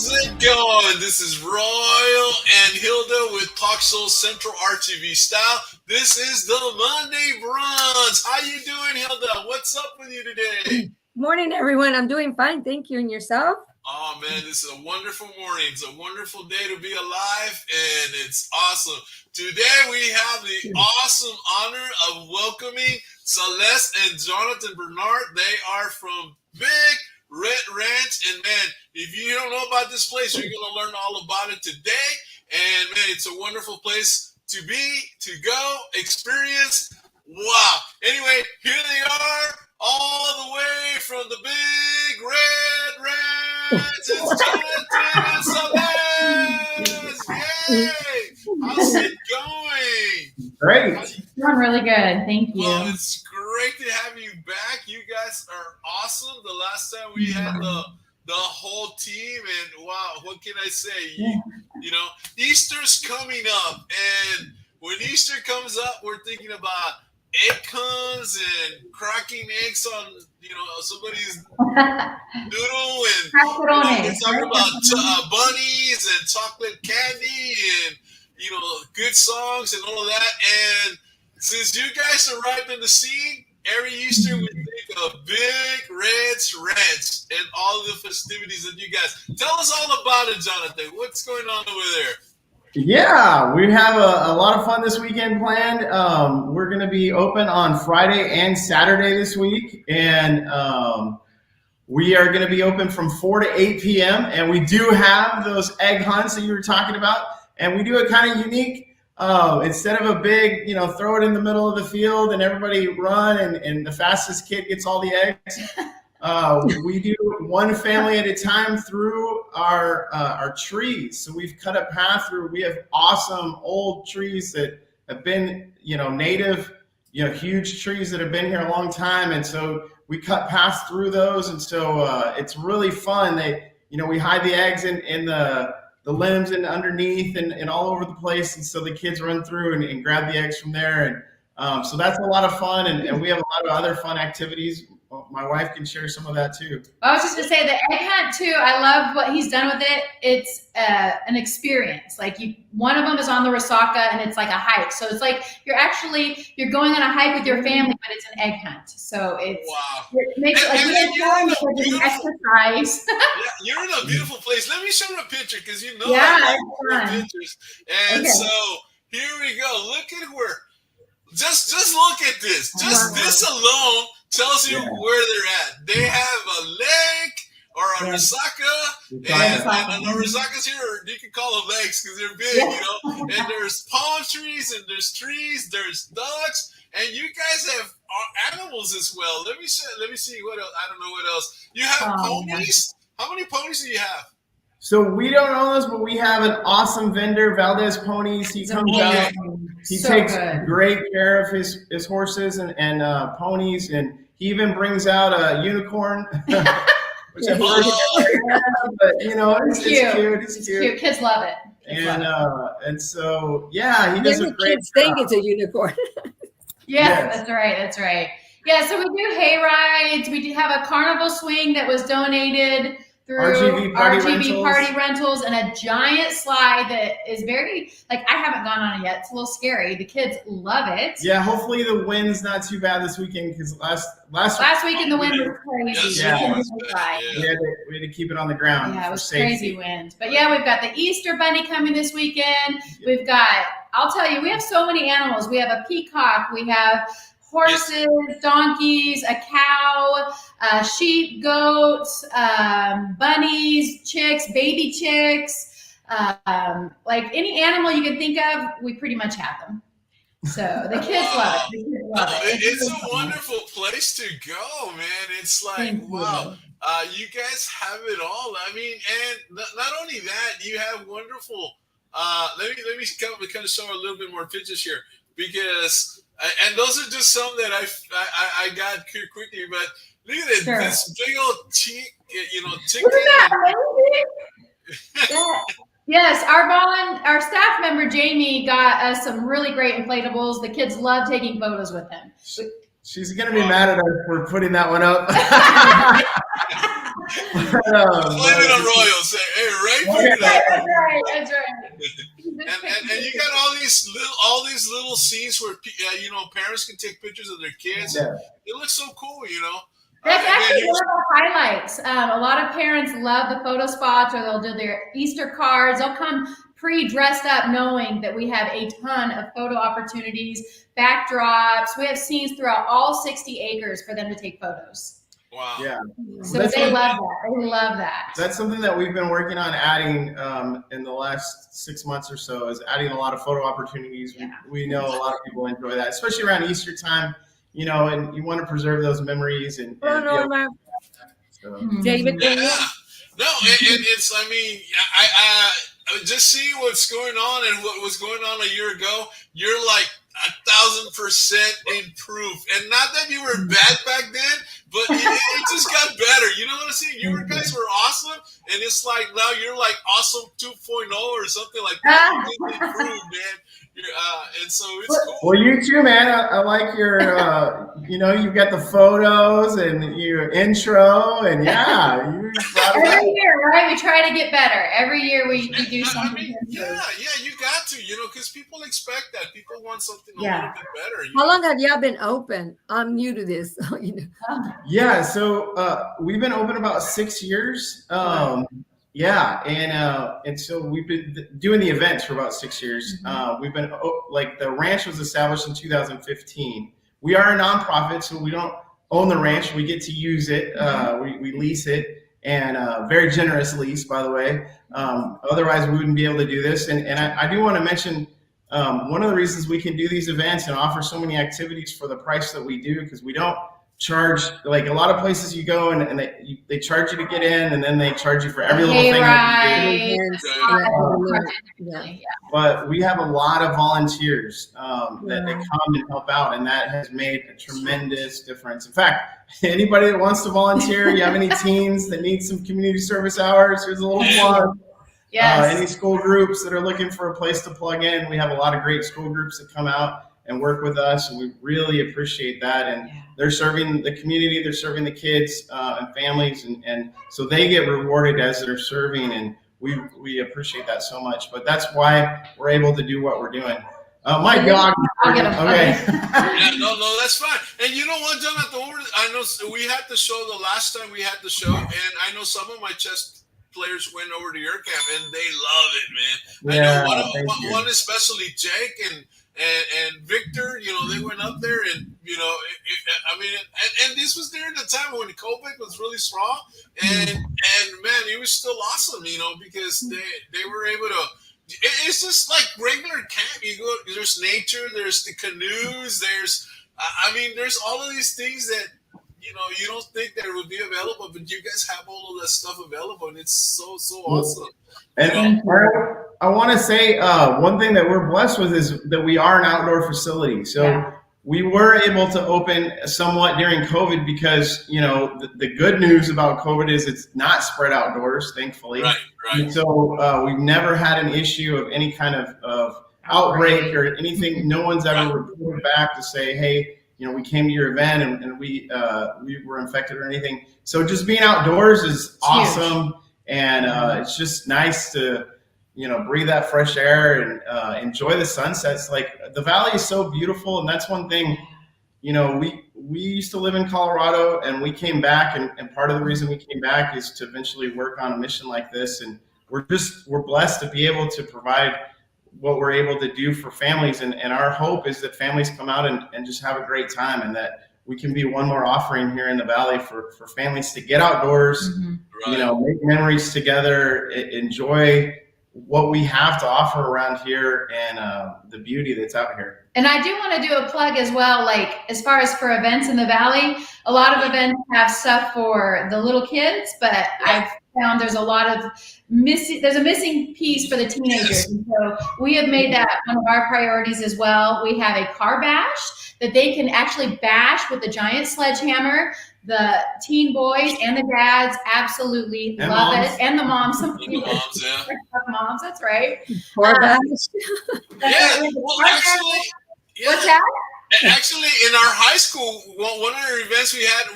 How's it going? This is Royal and Hilda with Talk Soul Central RTV Style. This is the Monday Brunch. How you doing, Hilda? What's up with you today? Morning, everyone. I'm doing fine. Thank you. And yourself? Oh, man, this is a wonderful morning. It's a wonderful day to be alive, and it's awesome. Today, we have the awesome honor of welcoming Celeste and Jonathan Barnard. They are from Big Red Ranch, and man, if you don't know about this place, you're going to learn all about it today. And man, it's a wonderful place to be, to go, experience. Wow. Anyway, here they are, all the way from the Big Red Ranch. It's Jonathan and Celeste. Yay! How's it going? Great. It's going really good. Thank you. Well, it's great to have you back. You guys are awesome. The last time we had the whole team, and wow, what can I say? You know, Easter's coming up, and when Easter comes up, we're thinking about egg hunts and cracking eggs on, somebody's noodle, and we're talking about bunnies and chocolate candy and good songs and all of that. And since you guys arrived in the scene, every Easter we think of Big Red's Ranch and all the festivities that you guys tell us all about it, Jonathan. What's going on over there? Yeah, we have a lot of fun this weekend planned. We're going to be open on Friday and Saturday this week, and we are going to be open from 4 to 8 p.m. And we do have those egg hunts that you were talking about, and we do it kind of unique. Instead of a big, throw it in the middle of the field and everybody run and the fastest kid gets all the eggs. We do one family at a time through our trees. So we've cut a path through. We have awesome old trees that have been, native, huge trees that have been here a long time. And so we cut paths through those. And so it's really fun. We hide the eggs in the limbs and underneath and all over the place. And so the kids run through and grab the eggs from there. And so that's a lot of fun. And we have a lot of other fun activities. My wife can share some of that too. I was just going to say the egg hunt too. I love what he's done with it. It's an experience. Like one of them is on the Resaca and it's like a hike. So it's like you're going on a hike with your family, but it's an egg hunt. So it makes it like an exercise. Yeah, you're in a beautiful place. Let me show you a picture because I like pictures. And so here we go. Look at where. Just look at this. Just this alone tells you where they're at. They have a lake or a resaca, and the resacas here, you can call them lakes because they're big, And there's palm trees, and there's trees, there's ducks, and you guys have animals as well. Let me see what else. I don't know what else. You have ponies. How many ponies do you have? So we don't own those, but we have an awesome vendor, Valdez Ponies. He comes out. He takes great care of his horses and ponies, and he even brings out a unicorn. Which I've heard but it's cute. It's cute. Kids love it. And so he does a great kids think it's a unicorn. Yes, that's right. Yeah, so we do hay rides. We do have a Carnival Swing that was donated through RGV Party Rentals, and a giant slide that is very, I haven't gone on it yet. It's a little scary. The kids love it. Yeah, hopefully the wind's not too bad this weekend because last weekend the wind was crazy. We had to keep it on the ground. Yeah, it was crazy wind. But yeah, we've got the Easter Bunny coming this weekend. We've got, I'll tell you, we have so many animals. We have a peacock. We have horses, donkeys, a cow, sheep, goats, bunnies, chicks, baby chicks, like any animal you can think of, we pretty much have them. So the kids love it. It's a wonderful place to go, man. It's like, wow, you guys have it all. I mean, and not only that, you have wonderful. Let me kind of show a little bit more pictures here because. And those are just some that I got here quickly, but look at it, this big old chicken. Yes, our staff member Jamie got us some really great inflatables. The kids love taking photos with him. She's gonna be mad at us for putting that one up. Blame it on Royal. Say, hey, right? That's right. And you got all these little scenes where parents can take pictures of their kids. Yeah. It looks so cool, That's actually one of the highlights. A lot of parents love the photo spots, or they'll do their Easter cards. They'll come pre-dressed up knowing that we have a ton of photo opportunities, backdrops. We have scenes throughout all 60 acres for them to take photos. Wow. Yeah. So they love that. They love that. That's something that we've been working on adding in the last 6 months or so, is adding a lot of photo opportunities. Yeah. We know a lot of people enjoy that, especially around Easter time, and you want to preserve those memories. And David. Yeah. No, it's, I just seeing what's going on and what was going on a year ago, you're like 1,000% improved. And not that you were bad back then, but it just got better. You know what I'm saying? You guys were awesome, and it's like now you're like awesome 2.0 or something like that. You improved, man. And so it's cool. Well, you too, man. I like your, you've got the photos and your intro, and you brought it Every year, right? We try to get better. Every year we do something. You got to, because people expect that. People want something a little bit better. How long have y'all been open? I'm new to this. Yeah, so we've been open about 6 years. And so we've been doing the events for about 6 years. We've been the ranch was established in 2015. We are a nonprofit, so we don't own the ranch. We get to use it. We lease it, and very generous lease, by the way. Otherwise, we wouldn't be able to do this. And I do want to mention one of the reasons we can do these events and offer so many activities for the price that we do, because we don't charge, like a lot of places you go and they charge you to get in, and then they charge you for every little thing that you do. But we have a lot of volunteers that come and help out, and that has made a tremendous difference. In fact, anybody that wants to volunteer, you have any teens that need some community service hours, here's a little plug. Yes. Any school groups that are looking for a place to plug in, we have a lot of great school groups that come out and work with us, and we really appreciate that. And they're serving the community, they're serving the kids and families, and so they get rewarded as they're serving, and we appreciate that so much. But that's why we're able to do what we're doing. My dog. I'll get him. Okay. No, that's fine. And you know what, Jonathan? I know we had the show the last time we had the show, and I know some of my chess players went over to your camp, and they love it, man. Yeah, I know one especially Jake and Victor, they went up there, and and this was during the time when COVID was really strong, and man, it was still awesome, because they were able to. It's just like regular camp. You go, there's nature, there's the canoes, there's all of these things that you don't think that would be available, but you guys have all of that stuff available, and it's so awesome. And I want to say one thing that we're blessed with is that we are an outdoor facility. So we were able to open somewhat during COVID because, the good news about COVID is it's not spread outdoors, thankfully. Right. And so we've never had an issue of any kind of outbreak or anything. No one's ever reported back to say, hey, we came to your event and we were infected or anything. So just being outdoors is awesome. And it's just nice to, breathe that fresh air and enjoy the sunsets. Like, the valley is so beautiful, and that's one thing. We used to live in Colorado, and we came back, and part of the reason we came back is to eventually work on a mission like this. And we're blessed to be able to provide what we're able to do for families, and our hope is that families come out and just have a great time, and that we can be one more offering here in the valley for families to get outdoors, make memories together, enjoy what we have to offer around here, and the beauty that's out here. And I do want to do a plug as well, like as far as for events in the valley, a lot of events have stuff for the little kids, but I've found there's a missing piece for the teenagers. And so we have made that one of our priorities as well. We have a car bash that they can actually bash with a giant sledgehammer. The teen boys and the dads absolutely love it. And the moms. Moms, that's right. Car bash. Well, actually, What's that? Actually, in our high school, one of the events we had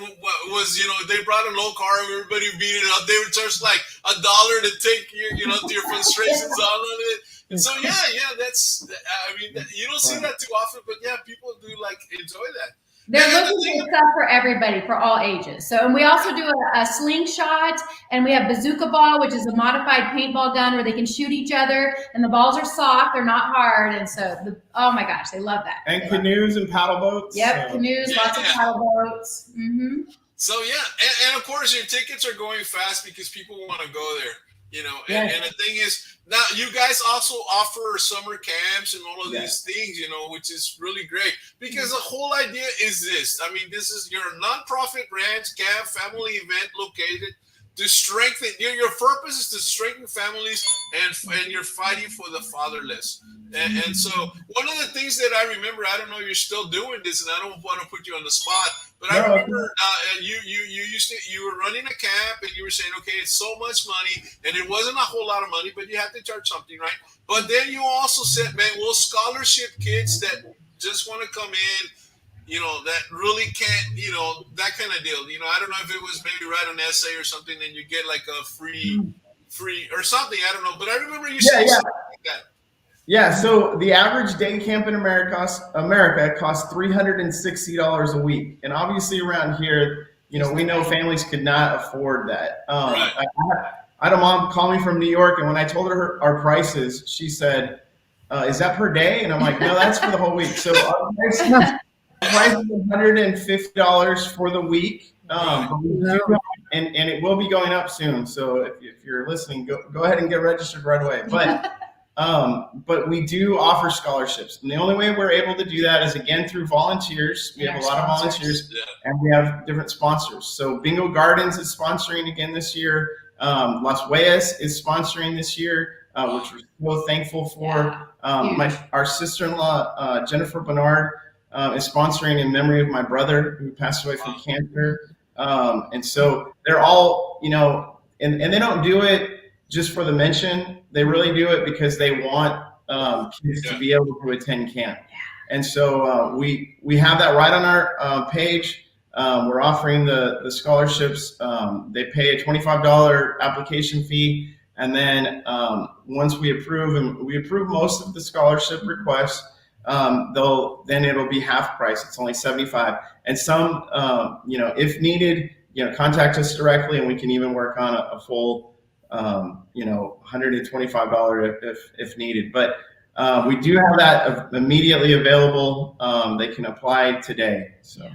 was, they brought a low car, everybody beat it up. They would charge like $1 to take to your frustrations on it. And so, yeah, that's, I mean, you don't see that too often, but yeah, people do like enjoy that. They're looking for stuff for everybody, for all ages. So, and we also do a slingshot, and we have bazooka ball, which is a modified paintball gun where they can shoot each other, and the balls are soft, they're not hard, and so oh my gosh, they love that. And canoes and paddle boats. Yep, canoes, lots of paddle boats. Mm-hmm. So yeah, and of course your tickets are going fast because people want to go there. And the thing is, now you guys also offer summer camps and all of these things, which is really great because the whole idea is this. I mean, this is your nonprofit ranch camp family event located to strengthen. Your purpose is to strengthen families and you're fighting for the fatherless. And so one of the things that I remember, I don't know if you're still doing this, and I don't want to put you on the spot, but I remember you were running a camp and you were saying, okay, it's so much money, and it wasn't a whole lot of money, but you had to charge something, right? But then you also said, man, we'll scholarship kids that just want to come in, that really can't, that kind of deal. I don't know if it was maybe write an essay or something, and you get like a free or something. I don't know, but I remember you saying something like that. Yeah, so the average day camp in America costs $360 a week. And obviously around here, we know families could not afford that. Right. I had a mom call me from New York, and when I told her our prices, she said, is that per day? And I'm like, no, that's for the whole week. So our price is $150 for the week. And it will be going up soon. So if you're listening, go ahead and get registered right away. But we do offer scholarships. And the only way we're able to do that is, again, through volunteers. We have a lot of volunteers, and we have different sponsors. So Bingo Gardens is sponsoring again this year. Las Huellas is sponsoring this year, which we're so thankful for. Our sister-in-law, Jennifer Barnard, is sponsoring in memory of my brother who passed away from cancer. And so they're all, and they don't do it just for the mention. They really do it because they want kids to be able to attend camp. And so we have that right on our page. We're offering the scholarships. They pay a $25 application fee. And then once we approve, and we approve most of the scholarship requests, then it'll be half price. It's only $75. And some, if needed, contact us directly, and we can even work on a full $125 if needed. But we do have that immediately available. They can apply today. So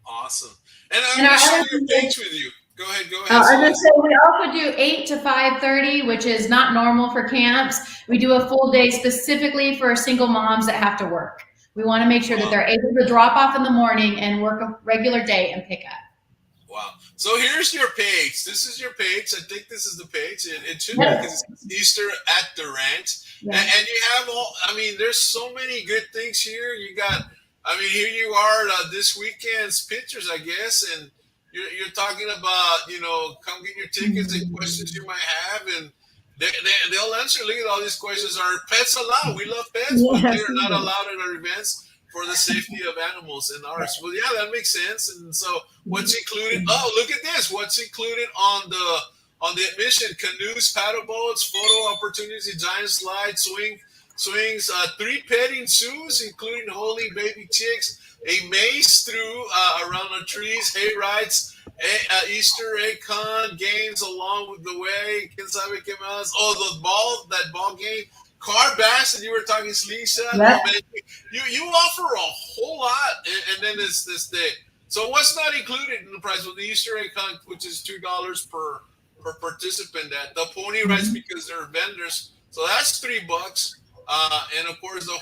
awesome. And I'm going to share your page with you. Go ahead. I was going to say, we also do 8 to 5:30, which is not normal for camps. We do a full day specifically for single moms that have to work. We want to make sure that they're able to drop off in the morning and work a regular day and pick up. Wow. So here's your page. This is your page. I think this is the page. It should be because it's Easter at the ranch. Yeah. And you have there's so many good things here. You got, here you are this weekend's pictures, I guess. And you're talking about, come get your tickets and questions you might have. And they'll answer. Look at all these questions. Are pets allowed? We love pets, but they're not allowed at our events for the safety of animals and ours. Well, yeah, that makes sense. And so what's included? Oh, look at this. What's included on the admission? Canoes, paddle boats, photo opportunities, giant slides, swings, 3 petting zoos, including holding baby chicks, a maze through around the trees, hay rides, Easter egg hunt, games along with the way. That ball game. Car bass, and you were talking slingshot. Yeah. You offer a whole lot, and then it's this day. So what's not included in the price? Well, the Easter egg hunt, which is $2 per participant. That the pony rides because they're vendors, so that's $3. And of course the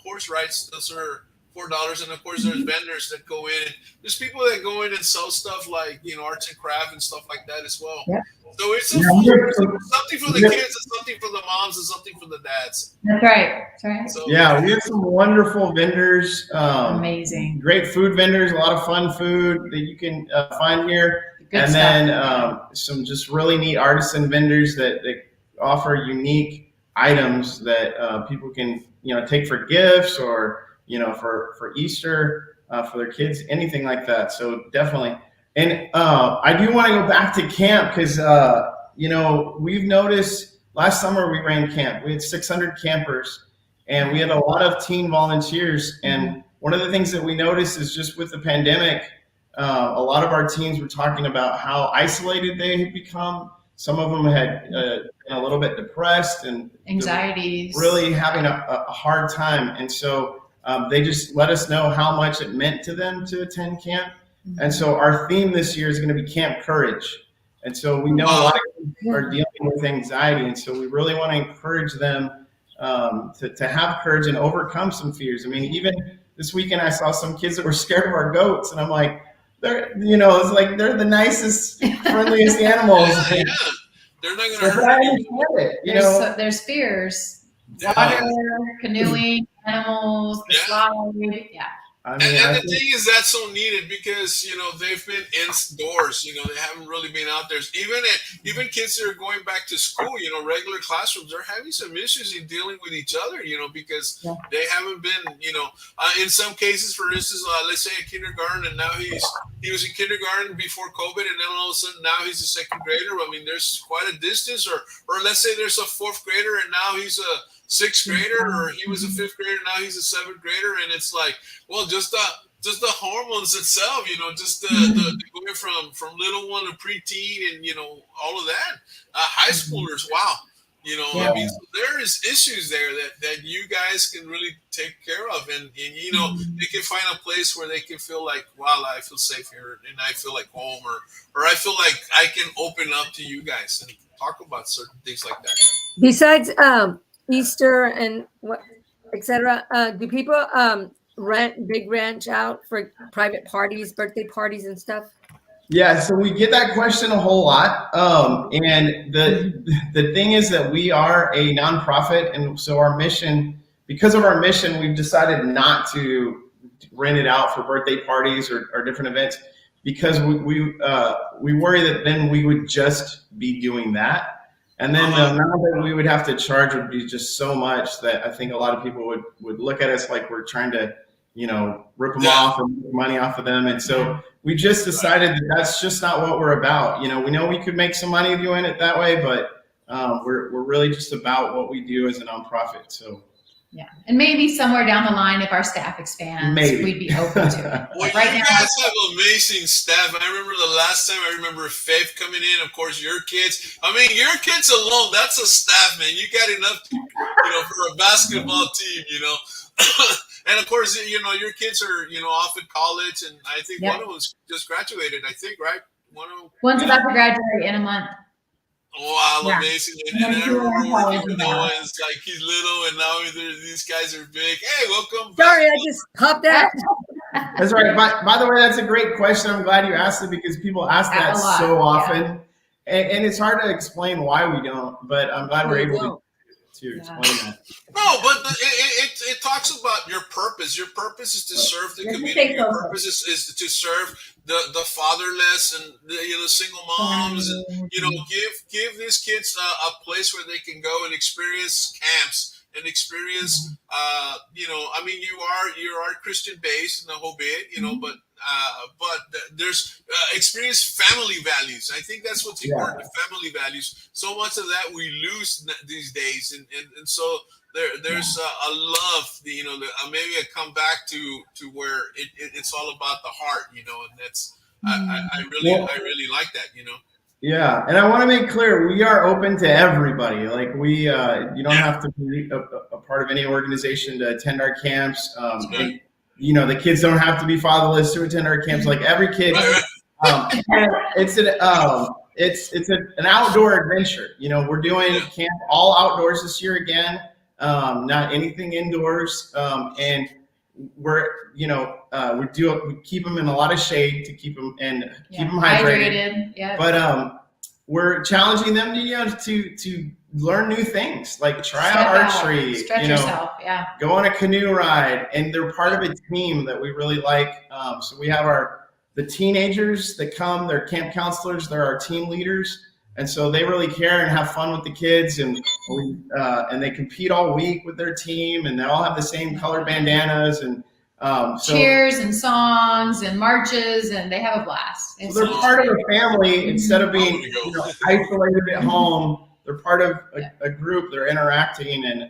horse rides, those are $4. And of course there's vendors that go in. There's people that go in and sell stuff like arts and craft and stuff like that as well. Yeah. So it's something for the kids, and something for the moms, and something for the dads. That's right. So, we have some wonderful vendors. Amazing. Great food vendors, a lot of fun food that you can find here. Good stuff. Then some just really neat artisan vendors that offer unique items that people can take for gifts or for Easter, for their kids, anything like that. So definitely. And I do want to go back to camp because, we've noticed last summer we ran camp. We had 600 campers and we had a lot of teen volunteers. And one of the things that we noticed is just with the pandemic, a lot of our teens were talking about how isolated they had become. Some of them had been a little bit depressed and anxieties, really having a hard time. And so they just let us know how much it meant to them to attend camp. And so our theme this year is going to be Camp Courage. And so we know a lot of kids are dealing with anxiety. And so we really want to encourage them to have courage and overcome some fears. I mean, even this weekend, I saw some kids that were scared of our goats. And I'm like, it's like they're the nicest, friendliest animals. Yeah. They're not going to hurt you. There's fears. Yeah. Water, canoeing, animals, the slide. Yeah. And the thing is, that's so needed because they've been indoors. They haven't really been out there. Even kids that are going back to school, regular classrooms, they're having some issues in dealing with each other. Because they haven't been. In some cases, for instance, let's say a kindergarten, and now he was in kindergarten before COVID, and then all of a sudden now he's a second grader. I mean, there's quite a distance. Or let's say there's a fourth grader, and now he's a sixth grader, or he was a fifth grader, now he's a seventh grader, and it's like, well, just the hormones itself, just the going from little one to preteen, and all of that. High schoolers, wow, I mean, so there is issues there that you guys can really take care of, and they can find a place where they can feel like, wow, I feel safe here, and I feel like home, or I feel like I can open up to you guys and talk about certain things like that. Besides Easter and what, etc. Do people rent big ranch out for private parties, birthday parties, and stuff? Yeah, so we get that question a whole lot. And the thing is that we are a nonprofit, and so because of our mission, we've decided not to rent it out for birthday parties or different events, because we worry that then we would just be doing that. And then the amount that we would have to charge would be just so much that I think a lot of people would look at us like we're trying to, rip them off or make money off of them. And so we just decided that that's just not what we're about. We know we could make some money doing it that way, but we're really just about what we do as a nonprofit. So. Yeah, and maybe somewhere down the line, if our staff expands, we'd be open to it. Well, right you now, guys have amazing staff. I remember the last time, I remember Faith coming in, of course, your kids. I mean, your kids alone, that's a staff, man. You got enough, for a basketball team, And, of course, your kids are, off at college, and I think one of them just graduated, I think, right? One's about to graduate in a month. Wow, amazing. And I remember working with Noah, and it's like he's little, and now these guys are big. Hey, welcome. Sorry, I just popped out. That's right. By the way, that's a great question. I'm glad you asked it, because people ask that so often. And it's hard to explain why we don't, but I'm glad we're able to explain that. No, but it talks about your purpose. Your purpose is to serve the community. Your purpose is to serve the fatherless and the single moms, and give these kids a place where they can go and experience camps and experience. I mean, you are Christian based in the whole bit, but there's experience family values. I think that's what's important. Family values. So much of that we lose these days, and so there's a love. Maybe I come back to where it's all about the heart. And that's I really like that. Yeah, and I want to make clear, we are open to everybody. Like you don't have to be a part of any organization to attend our camps. And, the kids don't have to be fatherless to attend our camps. Like every kid, it's an outdoor adventure. We're doing camp all outdoors this year again, not anything indoors. And we keep them in a lot of shade to keep them hydrated. Yeah. But we're challenging them to learn new things, like try out archery, stretch yourself, go on a canoe ride, and they're part of a team that we really like. So we have the teenagers that come, they're camp counselors, they're our team leaders, And so they really care and have fun with the kids, and they compete all week with their team, and they all have the same color bandanas, and cheers and songs and marches, and they have a blast. So they're part of a family instead of being isolated at home. They're part of a group. They're interacting, and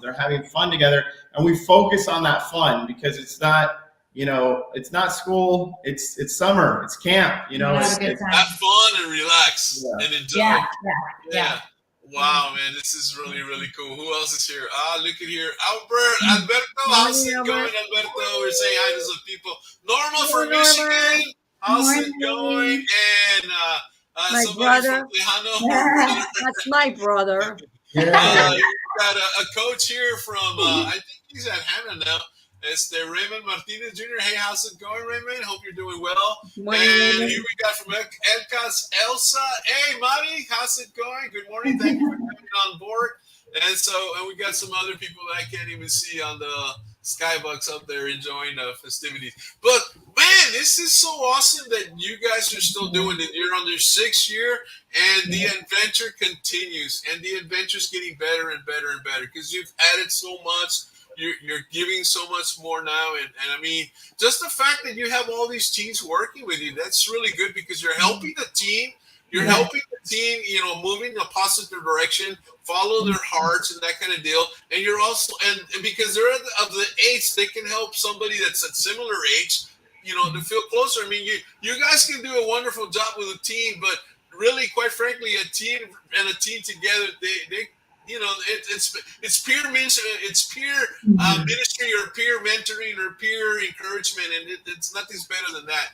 they're having fun together. And we focus on that fun because it's not, it's not school. It's summer. It's camp. It's have fun and relax and enjoy. Yeah. Wow, man, this is really, really cool. Who else is here? Look at here. Alberto, how's it going, Alberto? We're saying hi to some people. Norma from Michigan, how's it going? And my brother. That's my brother. You got a coach here from, I think he's at Hannah now. It's the Raymond Martinez Jr. Hey, how's it going, Raymond? Hope you're doing well. Morning, and Raymond. Here we got from Elcas Elsa. Hey, Mari, how's it going? Good morning. Thank you for coming on board. And we got some other people that I can't even see on the skybox up there enjoying the festivities. But man, this is so awesome that you guys are still doing it. You're on your 6th year, and the adventure continues, and the adventure's getting better and better and better because you've added so much. You're giving so much more now, and I mean, just the fact that you have all these teams working with you, that's really good because you're helping the team. You're helping the team, moving in a positive direction, follow their hearts and that kind of deal. And you're also, and because they're of the age, they can help somebody that's at similar age, to feel closer. I mean, you guys can do a wonderful job with a team, but really, quite frankly, a team together, they it's peer ministry or peer mentoring or peer encouragement, and it's nothing's better than that,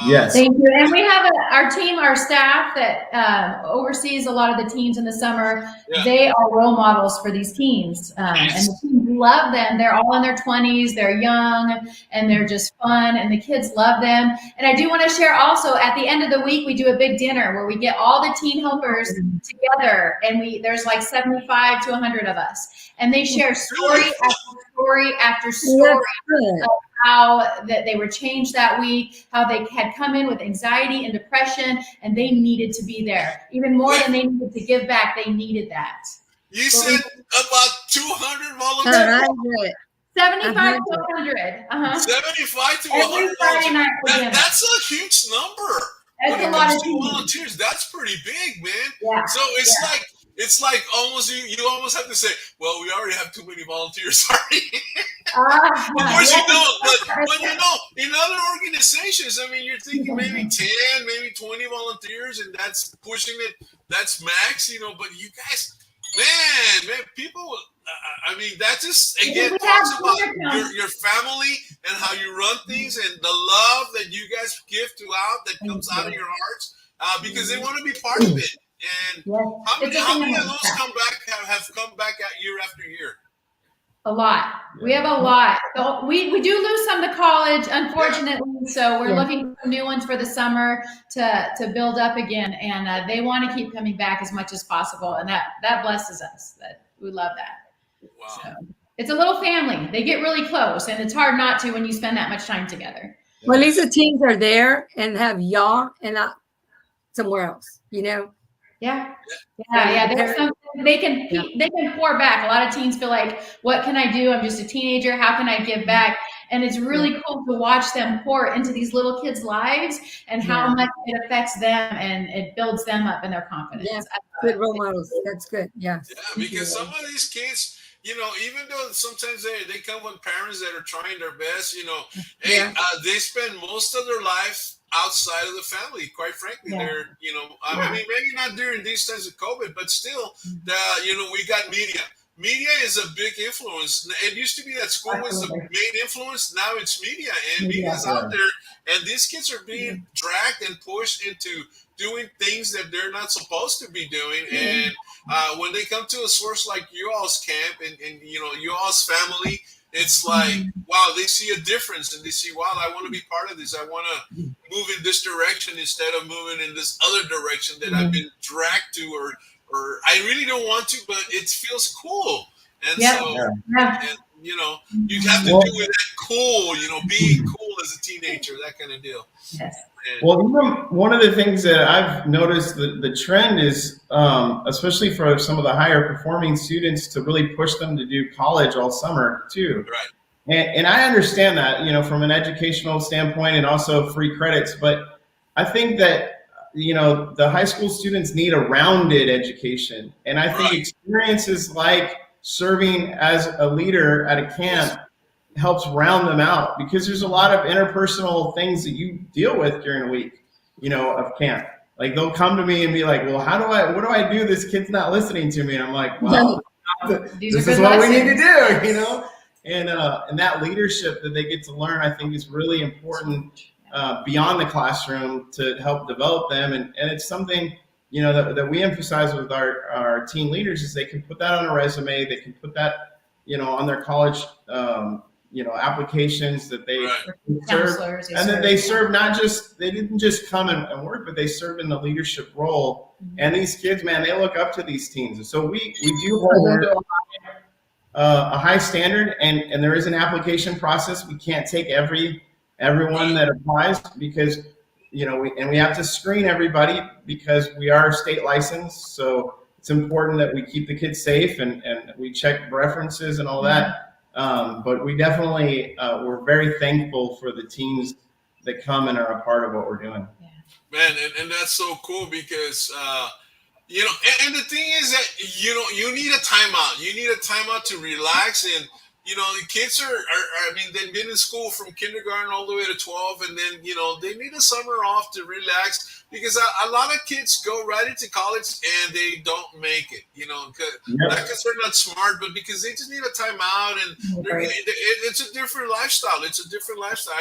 Yes. Thank you. And we have our staff that oversees a lot of the teams in the summer. Yeah. They are role models for these teens. Nice. And the teens love them. They're all in their 20s. They're young and they're just fun, and the kids love them. And I do want to share also, at the end of the week, we do a big dinner where we get all the teen helpers together, and there's like 75 to 100 of us. And they share story after story after story of how that they were changed that week, how they had come in with anxiety and depression, and they needed to be there. Even more than they needed to give back, they needed that. You said about 200 volunteers? 75 to 100. 75 to 100 volunteers. That's a huge number. That's a lot of volunteers. That's pretty big, man. Yeah. So it's like almost you almost have to say, well, we already have too many volunteers. Sorry. Of course you don't, but in other organizations, I mean, you're thinking maybe 10, maybe 20 volunteers, and that's pushing it. That's max, But you guys, man, people. I mean, that just again talks about your family and how you run things and the love that you guys give that comes out of your hearts because they want to be part of it. And how many of those have come back year after year? A lot. We have a lot. We do lose some to college, unfortunately. So we're looking for new ones for the summer to build up again. And they want to keep coming back as much as possible. And that blesses us. That we love that. Wow. So it's a little family. They get really close, and it's hard not to when you spend that much time together. Well, at least the teams are there and have y'all and not somewhere else, Yeah. There's something they can pour back. A lot of teens feel like, what can I do? I'm just a teenager. How can I give back? And it's really cool to watch them pour into these little kids' lives and how much it affects them, and it builds them up in their confidence. Yeah. Good role models. That's good. Yes. Yeah, because some of these kids, even though sometimes they come with parents that are trying their best, they spend most of their life outside of the family. Quite frankly, they're, I mean, maybe not during these times of COVID, but still, we got media. Media is a big influence. It used to be that school was the main influence. Now it's media, and media's out there, and these kids are being dragged and pushed into doing things that they're not supposed to be doing. And when they come to a source like you all's camp and you all's family, it's like, wow, they see a difference, and they see, wow, I want to be part of this. I want to move in this direction instead of moving in this other direction that I've been dragged to, or I really don't want to, but it feels cool. And so, and, you have to do with that cool, being cool as a teenager, that kind of deal. Yes. Well, one of the things that I've noticed the trend is, especially for some of the higher performing students, to really push them to do college all summer too. Right. And I understand that, from an educational standpoint and also free credits, but I think that, the high school students need a rounded education. And I think experiences like serving as a leader at a camp helps round them out, because there's a lot of interpersonal things that you deal with during a week, of camp. Like they'll come to me and be like, well, what do I do? This kid's not listening to me. And I'm like, well, this is what we need to do, and that leadership that they get to learn, I think is really important beyond the classroom to help develop them. And it's something, that we emphasize with our teen leaders, is they can put that on a resume. They can put that, on their college, applications that they serve, and that they serve they didn't just come and work, but they served in the leadership role. And these kids, man, they look up to these teens. And so we do hold them to a high standard, and there is an application process. We can't take everyone that applies, because, we have to screen everybody, because we are state licensed. So it's important that we keep the kids safe, and we check references and all that. But we definitely, we're very thankful for the teams that come and are a part of what we're doing. Yeah. Man, and that's so cool, because, and the thing is that, you need a timeout. You need a timeout to relax. And, the kids they've been in school from kindergarten all the way to 12. And then, they need a summer off to relax, because a lot of kids go right into college and they don't make it, not because they're not smart, but because they just need a timeout. And it's a different lifestyle. I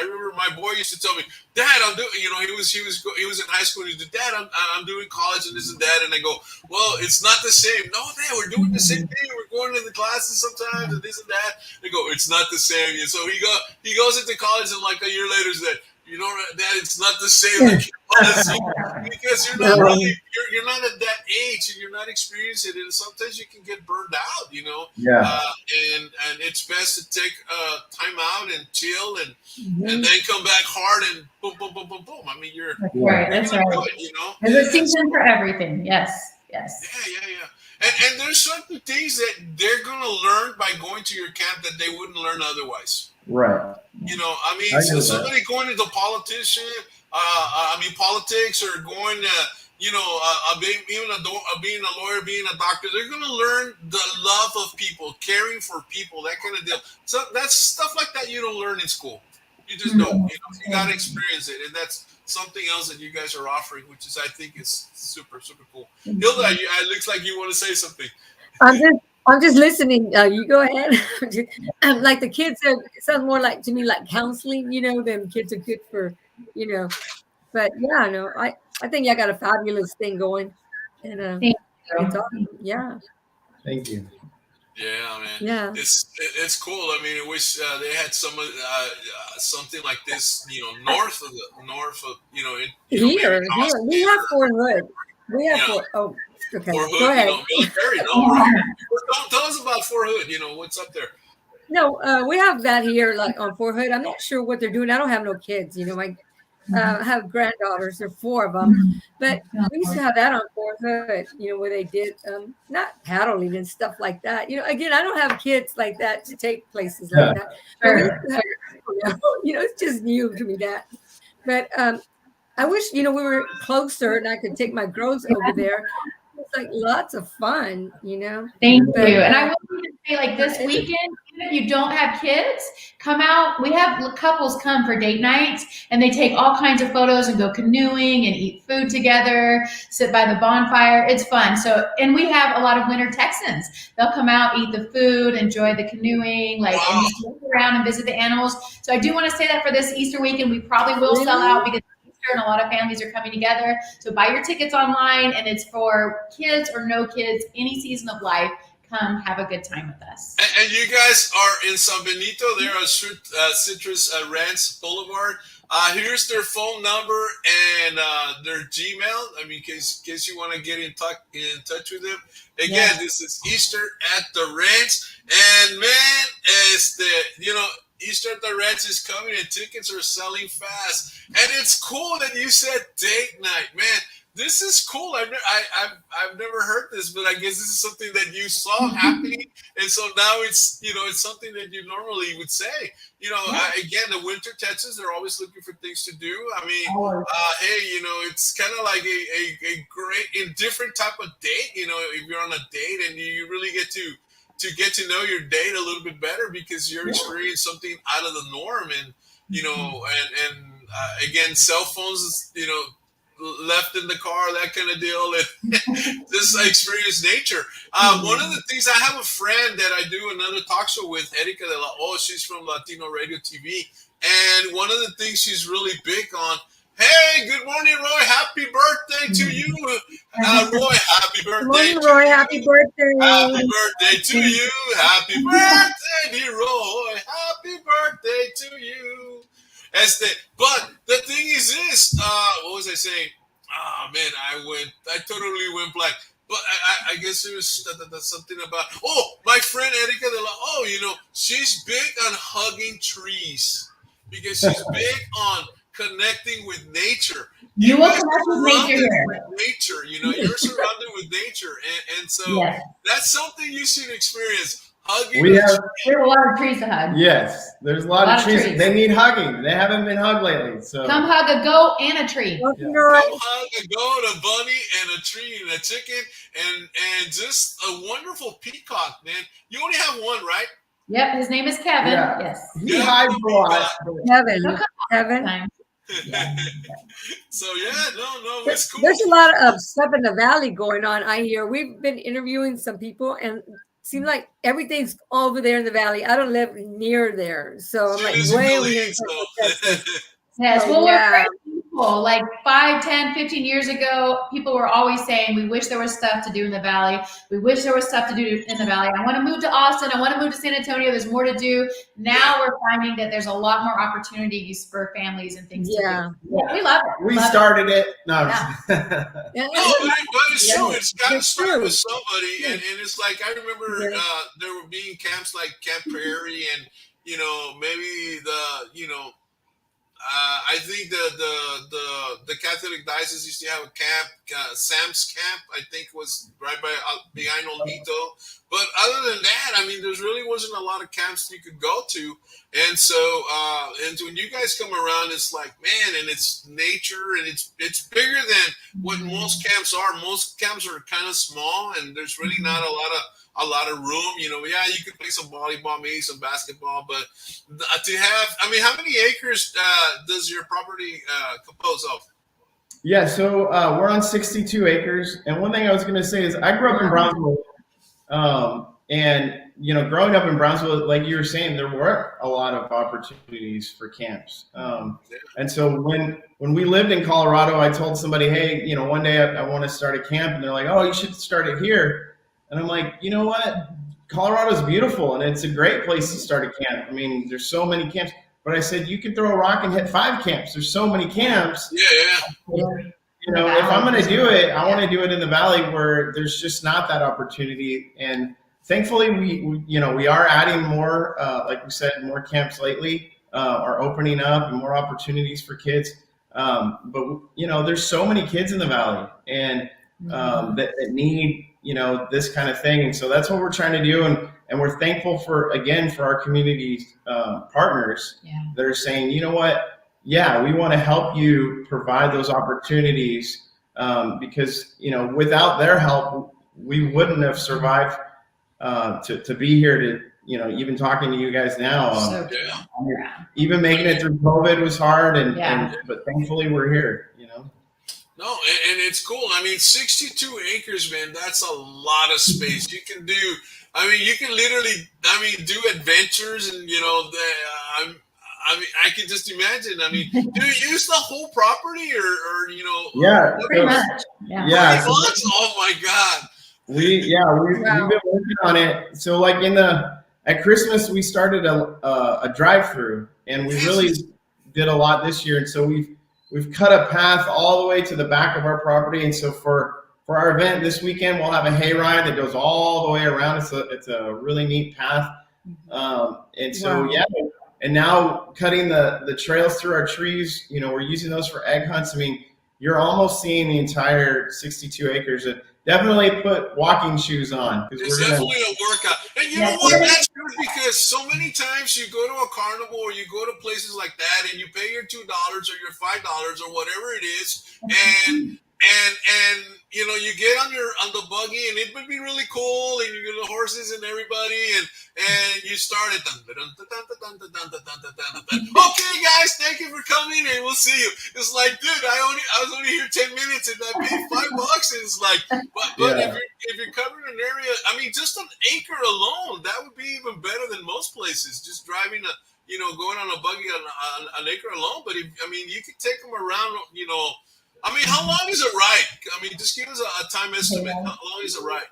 remember my boy used to tell me, Dad, I'm doing, he was in high school. He said, Dad, I'm doing college and this and that. And I go, well, it's not the same. No, Dad, we're doing the same thing. We're going to the classes sometimes and this and that. They go, it's not the same. And so he goes into college, and like a year later said, Dad, it's not the same like it was, because you're not at that age, and you're not experiencing it, and sometimes you can get burned out, and it's best to take time out and chill, and then come back hard and boom, boom, boom, boom, boom. I mean, you're that's right. Good, There's a season for everything. Yes. Yeah. And there's certain things that they're going to learn by going to your camp that they wouldn't learn otherwise. Right. Somebody going into politics, or going to, being a lawyer, being a doctor, they're going to learn the love of people, caring for people, that kind of deal. So that's stuff like that you don't learn in school. You just don't. You got to experience it, and that's something else that you guys are offering, which is, I think, is super, super cool. Hilda, it looks like you want to say something. I'm just listening. You go ahead. Like the kids, it sounds more like to me like counseling. Them kids are good for, But yeah, no, I think y'all got a fabulous thing going, and it's awesome. Yeah. Thank you. Yeah, man. Yeah. It's cool. I mean, I wish they had something like this, north of here. We have Fort Hood. We have Fort. Oh, okay. Fort Hood, go ahead. military. Right. Tell us about Fort Hood. What's up there? No, we have that here, like on Fort Hood. I'm not sure what they're doing. I don't have no kids. I have granddaughters. There are 4 of them. But we used to have that on Fort Hood, where they did not paddling and stuff like that. Again, I don't have kids like that to take places like that. Sure. It's just new to me that. But I wish, we were closer and I could take my girls over there. It's like lots of fun, Thank you. And I will even say, like, this weekend, even if you don't have kids, come out. We have couples come for date nights, and they take all kinds of photos and go canoeing and eat food together, sit by the bonfire. It's fun. So, and we have a lot of winter Texans. They'll come out, eat the food, enjoy the canoeing, and just look around and visit the animals. So I do want to say that for this Easter weekend, we probably will sell out, because and a lot of families are coming together. So buy your tickets online, and it's for kids or no kids, any season of life. Come have a good time with us. And you guys are in San Benito. They're on Citrus Ranch Boulevard. Here's their phone number and their Gmail. I mean, in case you want to get in touch with them. Again, This is Easter at the Ranch. And man, Easter at the Ranch is coming and tickets are selling fast. And it's cool that you said date night, man. This is cool. I've never heard this, but I guess this is something that you saw happening, and so now it's it's something that you normally would say. Again, the winter Texans, they're always looking for things to do. I mean, hey, it's kind of like a great, a different type of date. If you're on a date and you really get to know your date a little bit better because you're experiencing something out of the norm, and again, cell phones, left in the car, that kind of deal, and just experience nature. One of the things, I have a friend that I do another talk show with, Erika de la O. She's from Latino Radio TV, and one of the things she's really big on. Hey, good morning, Roy. Happy birthday to you, Roy. Happy birthday, good morning, Roy. Happy birthday. Happy birthday to you. Happy birthday, dear Roy. Happy birthday to you. But the thing is this, what was I saying? Oh man, I totally went blank. But I guess it was something about, my friend Erika de la O, she's big on hugging trees because she's big on connecting with nature. You will connect with nature here. You're surrounded with nature. And so that's something you should experience. We have a lot of trees to hug. Yes, there's a lot of trees. They need hugging. They haven't been hugged lately. So come hug a goat and a tree. Come hug a goat, a bunny, and a tree, and a chicken, and just a wonderful peacock, man. You only have one, right? Yep, his name is Kevin. Yeah. Yes. He hides a lot. Kevin. So no, it's cool. There's a lot of stuff in the valley going on. I hear we've been interviewing some people, and seems like everything's over there in the valley. I don't live near there, so I'm like way over here. Yes, well, we're great people. Like 5, 10, 15 years ago, people were always saying, we wish there was stuff to do in the valley. We wish there was stuff to do in the valley. I want to move to Austin. I want to move to San Antonio. There's more to do. Now we're finding that there's a lot more opportunities for families and things to do. Yeah, we love it. We started it. No, but it's true. It's got to start with somebody. And it's like, I remember there were being camps like Camp Prairie and, maybe I think the Catholic diocese used to have a camp, Sam's Camp, I think was right behind Olito. But other than that, I mean, there really wasn't a lot of camps you could go to. And so, and when you guys come around, it's like, man, and it's nature, and it's bigger than what most camps are. Most camps are kind of small, and there's really not a lot of room. You could play some volleyball, maybe some basketball, but to have, I mean, how many acres does your property compose of? Yeah, so we're on 62 acres. And one thing I was going to say is I grew up in Brownsville. And, growing up in Brownsville, like you were saying, there weren't a lot of opportunities for camps. And so when we lived in Colorado, I told somebody, hey, one day I want to start a camp. And they're like, oh, you should start it here. And I'm like, you know what? Colorado's beautiful, and it's a great place to start a camp. I mean, there's so many camps. But I said, you could throw a rock and hit 5 camps. There's so many camps. Yeah. If I'm going to do it, I want to do it in the valley where there's just not that opportunity. And thankfully, we are adding more, like we said, more camps lately are opening up and more opportunities for kids. But there's so many kids in the valley and that need this kind of thing. And so that's what we're trying to do. And we're thankful for our community partners that are saying, you know what? Yeah, we want to help you provide those opportunities because, without their help, we wouldn't have survived to be here to, even talking to you guys now. Even making it through COVID was hard, but thankfully we're here, No, and it's cool. I mean, 62 acres, man, that's a lot of space. You can do, you can literally, do adventures and, I can just imagine. I mean, do you use the whole property or Yeah. Pretty much. Yeah. Oh my God. We've been working on it. So like at Christmas, we started a drive-through and we really did a lot this year. And so we've cut a path all the way to the back of our property. And so for our event this weekend, we'll have a hayride that goes all the way around. It's a really neat path. And so, And now cutting the trails through our trees, you know, we're using those for egg hunts. I mean, you're almost seeing the entire 62 acres. And definitely put walking shoes on. It's definitely a workout. And you know what? That's good because so many times you go to a carnival or you go to places like that and you pay your $2 or your $5 or whatever it is, and you know, you get on the buggy and it would be really cool and you get the horses and everybody and you start it. Okay, guys, thank you for coming and we'll see you. It's like, dude, I was only here 10 minutes and I paid $5 and it's like, but if you're covering an area, I mean, just an acre alone, that would be even better than most places. Just driving going on a buggy on an acre alone. But you could take them around, you know. I mean, how long is a ride? I mean, just give us a time estimate. How long is a ride?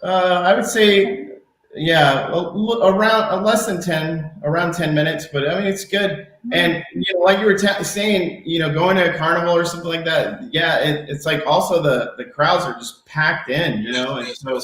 I would say, around less than 10, around 10 minutes. But I mean, it's good. And you know, like you were saying, you know, going to a carnival or something like that. Yeah, it's like also the crowds are just packed in, you know. And so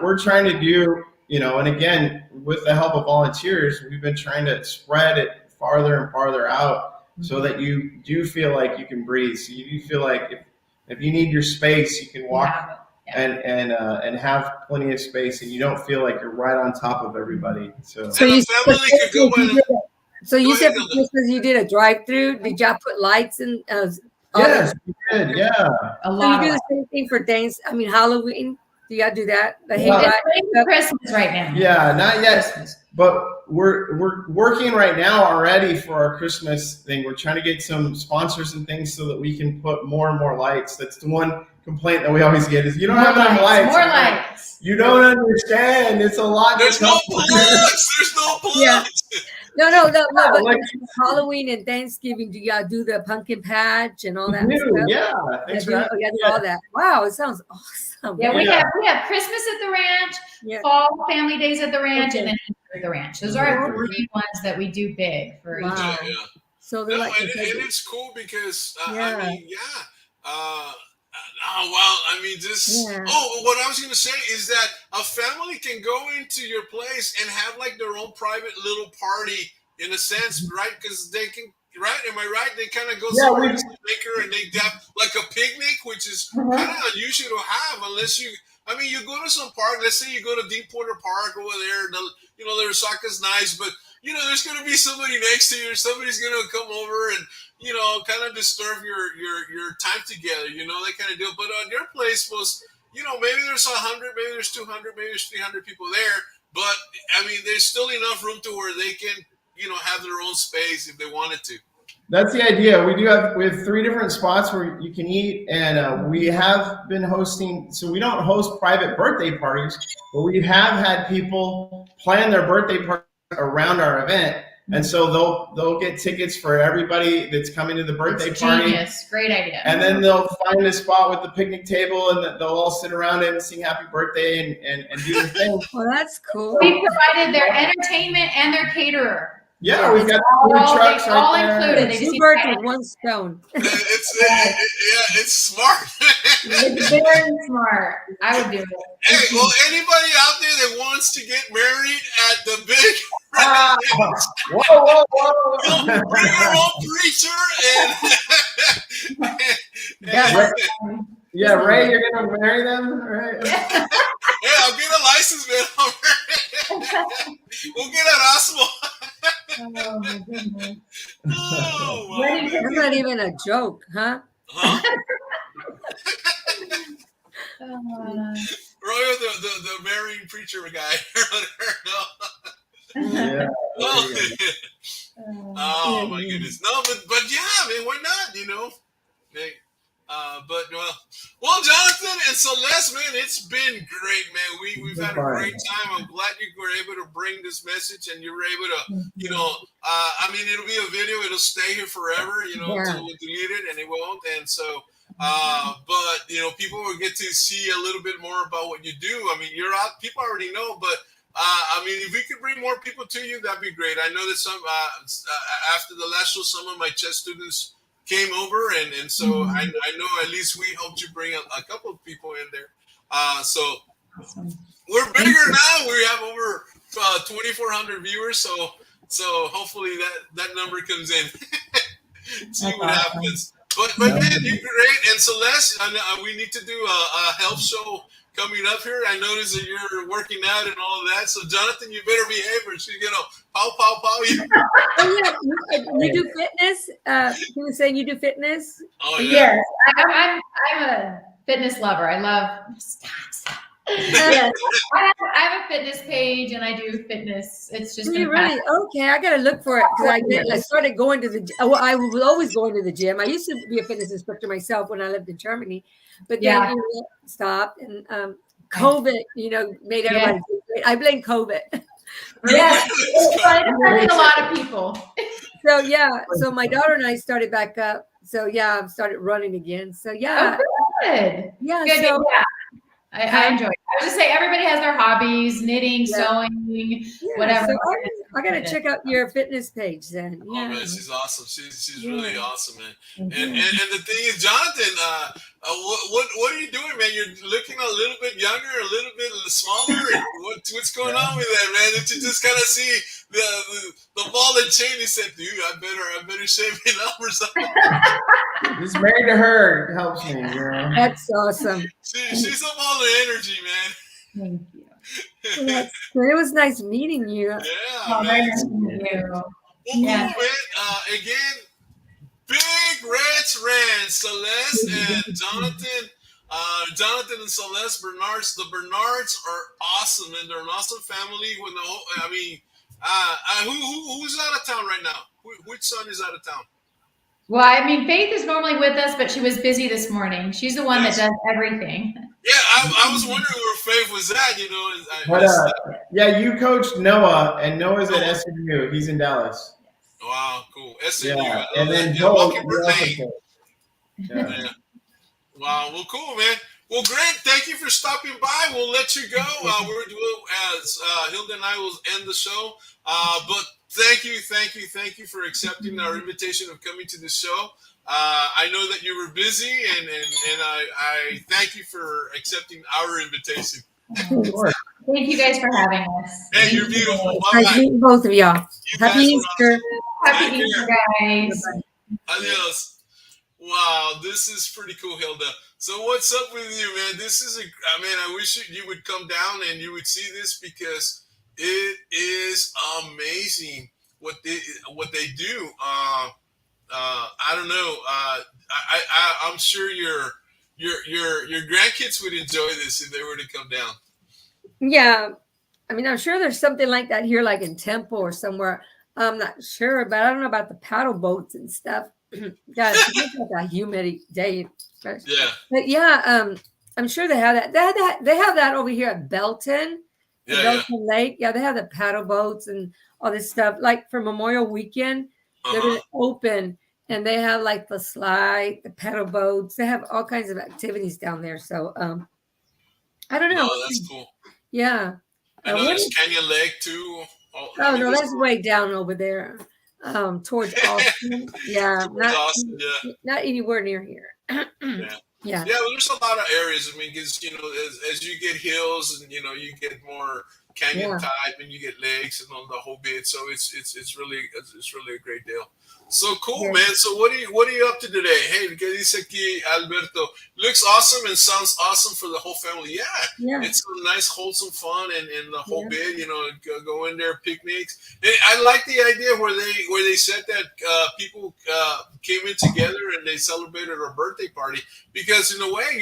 we're trying to do, you know, and again, with the help of volunteers, we've been trying to spread it farther and farther out. So that you do feel like you can breathe. So you do feel like if you need your space, you can walk and have plenty of space, and you don't feel like you're right on top of everybody. So you said for Christmas you did a drive-through. Did y'all put lights in? Yes, we did. Yeah. So you do the same thing for Halloween? Do y'all do that? Christmas right now. Yeah, not yet. But we're working right now already for our Christmas thing. We're trying to get some sponsors and things so that we can put more and more lights. That's the one complaint that we always get is you don't have enough lights. More lights. You don't understand. It's a lot. There's no plugs. There's no plugs. Yeah. No. But like, Halloween and Thanksgiving, do y'all do the pumpkin patch and all that stuff? Yeah. Thanks for that. Do all that. Wow, it sounds awesome. Yeah, we have Christmas at the ranch, fall family days at the ranch, and then Easter at the ranch. Those are our 3 ones that we do big for each year. Yeah. So they're and it's cool because what I was going to say is that a family can go into your place and have like their own private little party in a sense, right? Because they can, right? Am I right? They kind of go somewhere to the baker and they have like a picnic, which is kind of unusual to have unless you go to some park. Let's say you go to Deepwater Park over there. The Osaka's nice, but you know, there's going to be somebody next to you, or somebody's going to come over and, you know, kind of disturb your time together, you know, that kind of deal. But on your place was, you know, maybe there's 100, maybe there's 200, maybe there's 300 people there. But, I mean, there's still enough room to where they can, you know, have their own space if they wanted to. That's the idea. We have 3 different spots where you can eat, and we have been hosting. So we don't host private birthday parties, but we have had people plan their birthday party around our event, and so they'll get tickets for everybody that's coming to the birthday party. Genius, great idea. And then they'll find a spot with the picnic table, and they'll all sit around and sing happy birthday and do their thing. Well, that's cool. We provided their entertainment and their caterer. Yeah, we've got food trucks all right there. included. 2 birds with 1 stone. It's smart. It's very smart. I would do it. Hey, well, anybody out there that wants to get married at the big Whoa. bring your own preacher and Ray, you're gonna marry them, right? Yeah, I'll get a license, man. We'll get an Osmo. Oh my goodness. Oh, wow. That's not even a joke, huh? Royal, the marrying preacher guy. Yeah. Oh my goodness. No, but yeah, I mean, why not? You know. Hey. Well, Jonathan and Celeste, man, it's been great, man. We've had a great time. I'm glad you were able to bring this message, and you were able to, you know, I mean, it'll be a video. It'll stay here forever, you know, until we delete it, and it won't. And so, but you know, people will get to see a little bit more about what you do. I mean, you're out. People already know, but I mean, if we could bring more people to you, that'd be great. I know that some after the last show, some of my chess students came over, and so I know at least we helped you bring a couple of people in there. So we're bigger now. We have over 2,400 viewers. So hopefully that number comes in. See That's what awesome. happens. But man, you're great. And Celeste, we need to do a health show coming up here. I noticed that you're working out and all of that. So Jonathan, you better behave, or she's gonna pow pow pow you. Oh yeah, you do fitness. He was saying you do fitness. Oh yeah. Yes, I'm a fitness lover. I love stop. Yes, I have a fitness page and I do fitness. It's just Do been you a really? passion. Okay, I gotta look for it because I started going to the. Well, I was always going to the gym. I used to be a fitness instructor myself when I lived in Germany, but then Yeah. stopped and COVID, made everybody. I blame COVID. Yes, it affected a lot of people. So yeah, so my daughter and I started back up. So yeah, I've started running again. So yeah, Good. yeah. Good. So Yeah. I enjoy it. I was just say everybody has their hobbies: knitting, sewing, yeah, whatever. So I gotta check out your fitness page then. Oh Yeah. man, she's awesome. She's really awesome, man. Mhm. And the thing is, Jonathan, what are you doing, man? You're looking a little bit younger, a little bit smaller. And what's going on with that, man? Did you just kind of see the ball and chain? He said, dude, I better shave it up or something. Just married to her helps me, That's awesome. She's a ball of energy, man. Thank you. Well, it was nice meeting you. Yeah, Oh, man. very nice to meet you. Well, Yeah. cool, man. Again, big Reds, Celeste and Jonathan. Jonathan and Celeste Bernards. The Bernards are awesome, and they're an awesome family. Who's out of town right now? Which son is out of town? Well, I mean, Faith is normally with us, but she was busy this morning. She's the one that does everything. Yeah, I was wondering where Faith was at. But yeah, you coached Noah, and Noah's at SMU. He's in Dallas. Wow, cool. SMU. Yeah, and then Joel. Yeah. Wow, well, cool, man. Well, great. Thank you for stopping by. We'll let you go. As Hilda and I will end the show. But thank you for accepting our invitation of coming to the show. I know that you were busy, and I thank you for accepting our invitation. Thank you guys for having us. Hey, you're beautiful. Nice meeting both of y'all. You Happy guys were Easter. Happy Easter, guys. Adios. Wow, this is pretty cool, Hilda. So what's up with you, man? I wish you would come down and you would see this, because it is amazing what they do. I don't know. I'm sure your grandkids would enjoy this if they were to come down. Yeah. I mean, I'm sure there's something like that here, like in Temple or somewhere. I'm not sure, but I don't know about the paddle boats and stuff. Yeah, it's like a humid day. Yeah. But yeah, I'm sure they have that. They have that over here at Belton. Belton Lake. Yeah, they have the paddle boats and all this stuff. Like for Memorial Weekend, they're going to open, and they have like the slide, the paddle boats. They have all kinds of activities down there. So I don't know. Oh, that's cool. Yeah. I know there's Canyon Lake too. Oh no, that's way down over there. Towards Austin. Yeah. Not anywhere near here. Yeah. Well, there's a lot of areas. I mean, because as you get hills, and you get more canyon type, and you get lakes and all the whole bit. So it's really a great deal. So cool, man. So what are you up to today? Hey, ¿qué dice aquí Alberto? Looks awesome and sounds awesome for the whole family. Yeah. It's a nice, wholesome fun, and the whole bit. Go in there, picnics. And I like the idea where they said that people came in together and they celebrated a birthday party, because in a way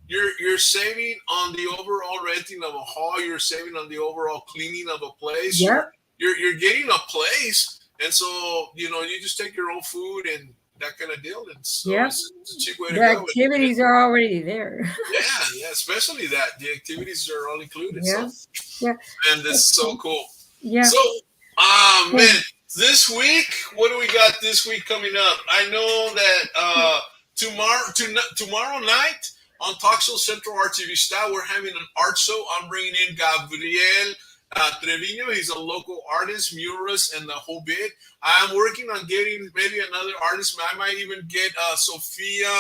you're saving on the overall renting of a hall. You're saving on the overall cleaning of a place. Yeah. You're getting a place. And so, you just take your own food and that kind of deal. And so it's a cheap way to go. The activities are already there. Yeah, especially that. The activities are all included. Yeah. So. Yeah. And this is so cool. Yeah. So, man, this week, what do we got this week coming up? I know that tomorrow night on Talk Show Central Artivista, we're having an art show. I'm bringing in Gabriel Trevino. He's a local artist, muralist, and the whole bit. I'm working on getting maybe another artist. I might even get Sophia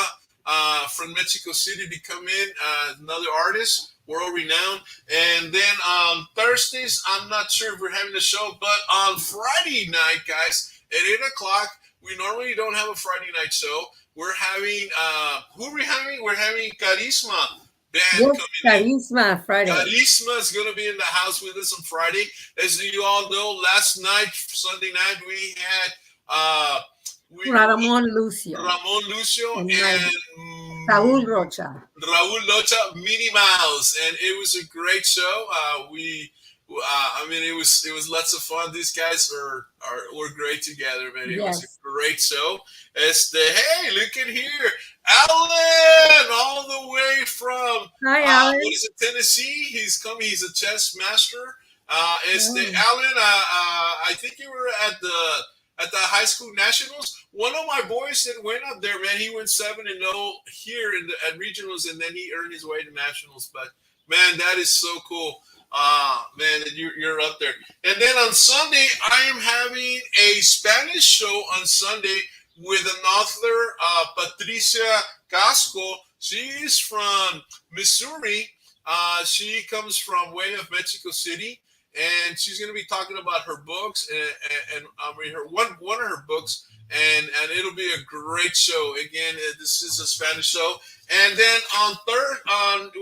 from Mexico City to come in, another artist. world renowned. And then on Thursdays, I'm not sure if we're having a show, but on Friday night, guys, at 8:00, we normally don't have a Friday night show. We're having, who are we having? We're having Carisma band coming in. Carisma Friday. Carisma is going to be in the house with us on Friday. As you all know, last night, Sunday night, we had Ramon Lucio and Raúl Rocha, Minnie Mouse, and it was a great show. I mean, it was lots of fun. These guys were great together, man. It was a great show. Hey, look at here, Alan, all the way from Alan. What is it, Tennessee? He's coming. He's a chess master. Alan, I think you were at the high school nationals. One of my boys that went up there, man, he went 7-0 here at regionals, and then he earned his way to nationals. But man, that is so cool. Man, you're up there. And then on Sunday, I am having a Spanish show on Sunday with an author, Patricia Casco. She is from Missouri. She comes from way of Mexico City, and she's going to be talking about her books and I mean one of her books, and it'll be a great show. Again, this is a Spanish show. And then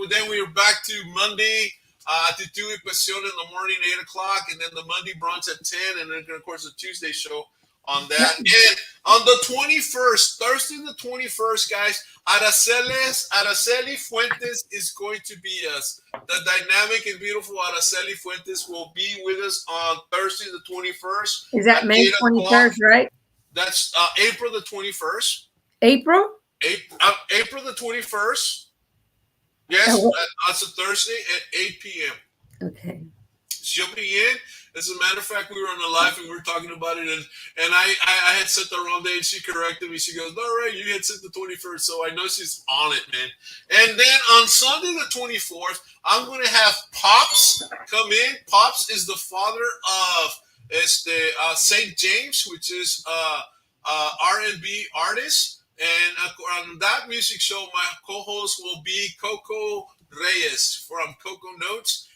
then we're back to Monday. ACTITUD y PASIÓN in the morning, 8:00, and then the Monday Brunch at 10, and then of course the Tuesday show on that. And on the 21st, Thursday the 21st, guys, Araceli Fuentes is going to be us. The dynamic and beautiful Araceli Fuentes will be with us on Thursday the 21st. Is that May 21st, right? That's April the 21st. April the 21st. Yes, that's a Thursday at 8 p.m. Okay. She'll be in. As a matter of fact, we were on the live and we were talking about it, and I had set the wrong day, and she corrected me. She goes, "All right, you had set the 21st," so I know she's on it, man. And then on Sunday the 24th, I'm going to have Pops come in. Pops is the father of St. James, which is R&B artist. And on that music show, my co-host will be Coco Reyes from Coco Notes.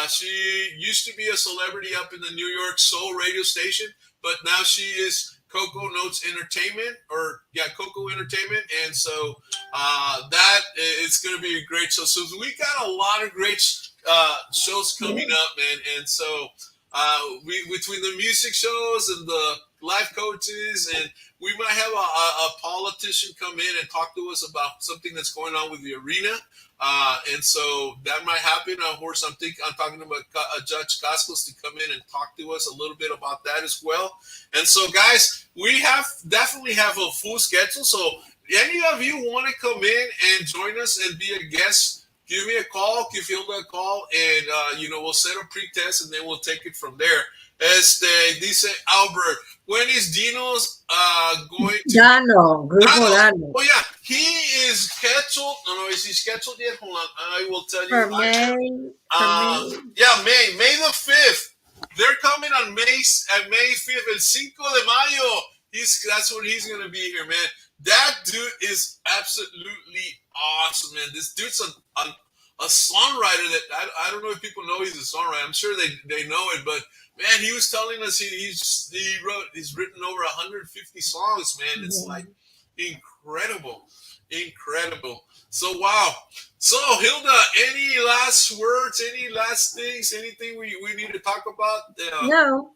She used to be a celebrity up in the New York Soul radio station, but now she is Coco Notes Entertainment, Coco Entertainment. And so that it's going to be a great show. So we got a lot of great shows coming up, man. And so between the music shows and the life coaches, and we might have a politician come in and talk to us about something that's going on with the arena. And so that might happen. Of course, I'm talking about Judge Cascos to come in and talk to us a little bit about that as well. And so, guys, we definitely have a full schedule. So any of you want to come in and join us and be a guest, give me a call, give Hilda a call, and we'll set a pre-test, and then we'll take it from there. Dice Albert, when is Dino's going to... Dano. Oh, yeah. He is scheduled. No, is he scheduled yet? Hold on. I will tell you. For May. Yeah, May the 5th. They're coming on May 5th. El 5 de Mayo. That's when he's going to be here, man. That dude is absolutely awesome, man. This dude's a songwriter that I don't know if people know he's a songwriter. I'm sure they know it, but man, he was telling us he's written over 150 songs, man. It's like incredible. So wow. So Hilda, any last words, any last things, anything we need to talk about? No.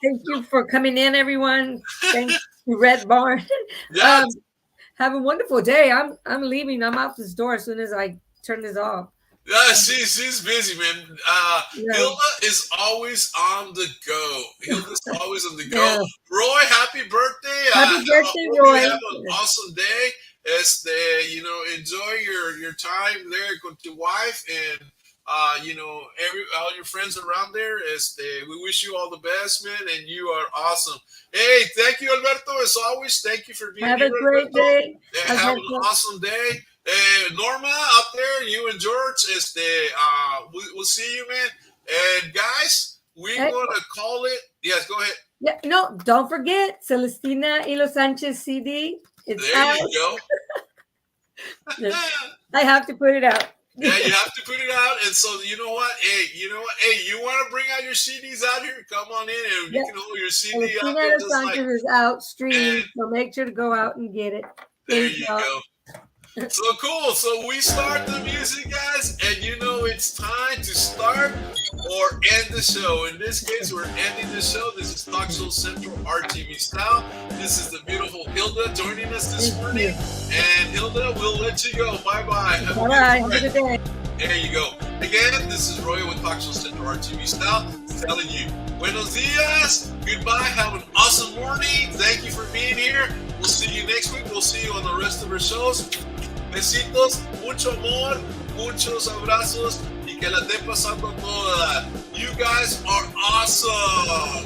Thank you for coming in, everyone. Thanks to Red Barn. Yeah. Have a wonderful day. I'm leaving. I'm out this door as soon as I turn this off. Yeah, she's busy, man. Hilda is always on the go. Hilda's always on the go. Yeah. Roy, happy birthday! Happy birthday, Roy! Have an awesome day. Enjoy your time there with your wife and all your friends around there. We wish you all the best, man, and you are awesome. Hey, thank you, Alberto. As always, thank you for being here. Have a great day. Have an awesome day. Norma up there, you and George, we'll see you, man. And guys, we're gonna call it. Yes, go ahead. Yeah, no, don't forget Celestina y Los Sanchez CD. It's there out. You go. I have to put it out. Yeah, you have to put it out. And so, you know what? Hey, you want to bring out your CDs out here? Come on in and you can hold your CD And out the there. Santa Sanchez is out streaming, so make sure to go out and get it. There you go. So cool. So we start the music, guys, and it's time to start or end the show. In this case, we're ending the show. This is Talk Show Central RTV style. This is the beautiful Hilda joining us this morning. And Hilda, we'll let you go. Bye-bye. Bye-bye. Have a good day. There you go. Again, this is Royal with Talk Show Central RTV style telling you, buenos dias, goodbye, have an awesome morning. Thank you for being here. We'll see you next week. We'll see you on the rest of our shows. Besitos, mucho amor, muchos abrazos y que la esté pasando toda. You guys are awesome.